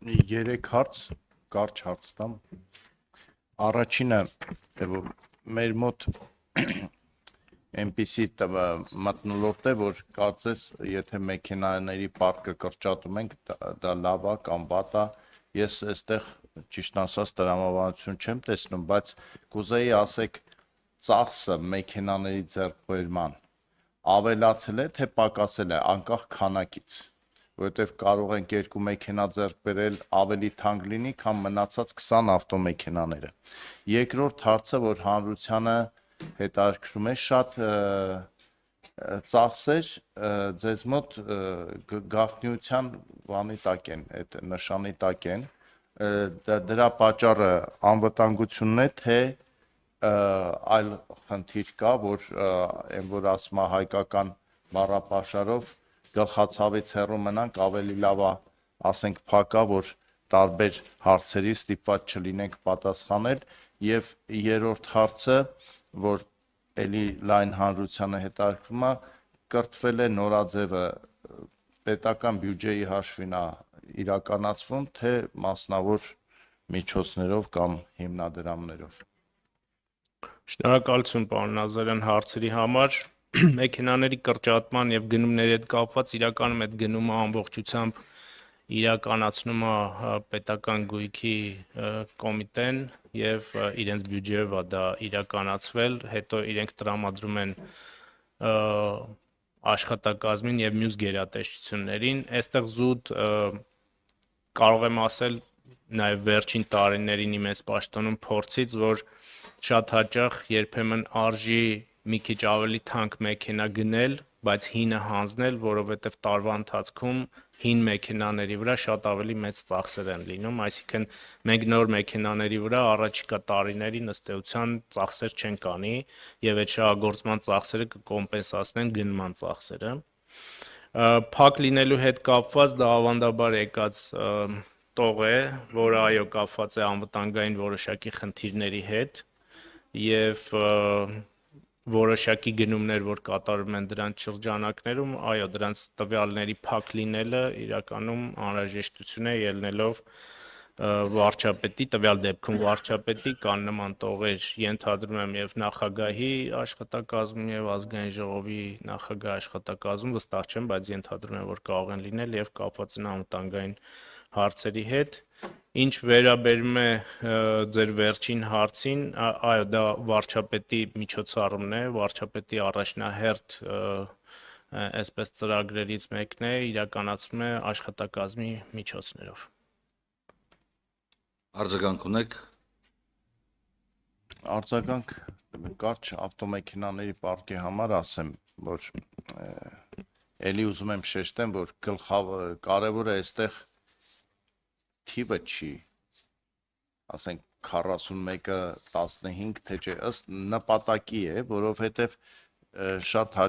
Երեք հարց, կարճ հարց տամ։ Առաջինը, որ մեր մոտ այնպիսի մթնոլորտ է, որ կարծես, եթե մեքենաների պարկը կրճատում ենք, դա լավ է կամ վատ է, ես այստեղ ճիշտ ասած տրամաբանություն չեմ տեսնում, բայց կուզեի ասեք ծախսը մեքենաների ձեռքբերման ավելացել է, թե պակասել է, անկախ քանակից, որովհետև կարող ենք երկու մեքենա ձեռք բերել ավելի թանկ լինի, քան մնացած 20 ավտոմեքենաները։ Երկրորդ հարցը, որ հանրությանը հետաքրքրում է, շատ ծախսեր ձեզ մոտ գաղտնիության բանի տակ են, այդ նշանի տակ են, դրա պատճառը անվտանգությունն է, թե այլ խնդիր կա, որ ասում է հայկական բառապաշարով գլխացավից հեռու մնանք, ավելի լավ է, ասենք փակա, որ տարբեր հարցերի ստիպված չլինենք պատասխանել, եւ երրորդ հարցը, որ էլի լայն հանրությանը հետաքրքրում է, կրթվել է նորաձևը պետական բյուջեի հաշվին է իրականացվում, թե մասնավոր միջոցներով կամ հիմնադրամներով։ Շնորհակալություն պարոն Նազարյան հարցերի համար։ Մեքենաների կրճատման եւ գնումների հետ կապված իրականում այդ գնումը ամբողջությամբ իրականացնում է պետական գույքի կոմիտեն եւ իրենց բյուջեով է դա իրականացվել, հետո իրենք տրամադրում են աշխատակազմին եւ մյուս գերատեսչություններին։ Այստեղ զուտ կարող եմ ասել նաեւ վերջին տարիներին իմ այս պաշտոնում փորձից, որ շատ հաճախ երբեմն արժի մի քիչ ավելի թանկ մեքենա գնել, բայց հինը հանձնել, որովհետև տարվա ընթացքում հին մեքենաների վրա շատ ավելի մեծ ծախսեր են լինում, այսինքն մենք նոր մեքենաների վրա առաջիկա տարիներին ըստ էության ծախսեր չենք անի եւ այդ շահագործման ծախսերը կկոմպենսացնեն գնման ծախսերը։ Փակ լինելու հետ կապված դա ավանդաբար եկած տող է, որը այո կապված է անվտանգային որոշակի խնդիրների հետ եւ որոշակի գնումներ, որ կատարում են դրանց շրջանակներում, այո, դրանց տվյալների փակ լինելը իրականում անհրաժեշտություն է ելնելով վարչապետի, տվյալ դեպքում վարչապետի կան նման տողեր, ենթադրում եմ եւ նախագահի աշխատակազմում եւ ազգային ժողովի նախագահ աշխատակազմում, վստահ չեմ, բայց ենթադրում եմ, որ կարող են լինել եւ կապված են անվտանգային հարցերի հետ։ Ինչ վերաբերում է ձեր վերջին հարցին, այո, դա վարչապետի միջոցառումն է, վարչապետի առաջնահերթ այսպես ծրագրերից մեկն է, իրականացվում է աշխատակազմի միջոցներով։ Արձագանք ունեք։ Արձագանք կարճ ավտոմեքենաների պարկի համար ասեմ, որ էլի ուզում եմ շեշտեմ, որ կարևորը այստեղ թիվը չի, ասենք 41-ը 15, թե չէ, ըստ նպատակի է, որովհետև շատ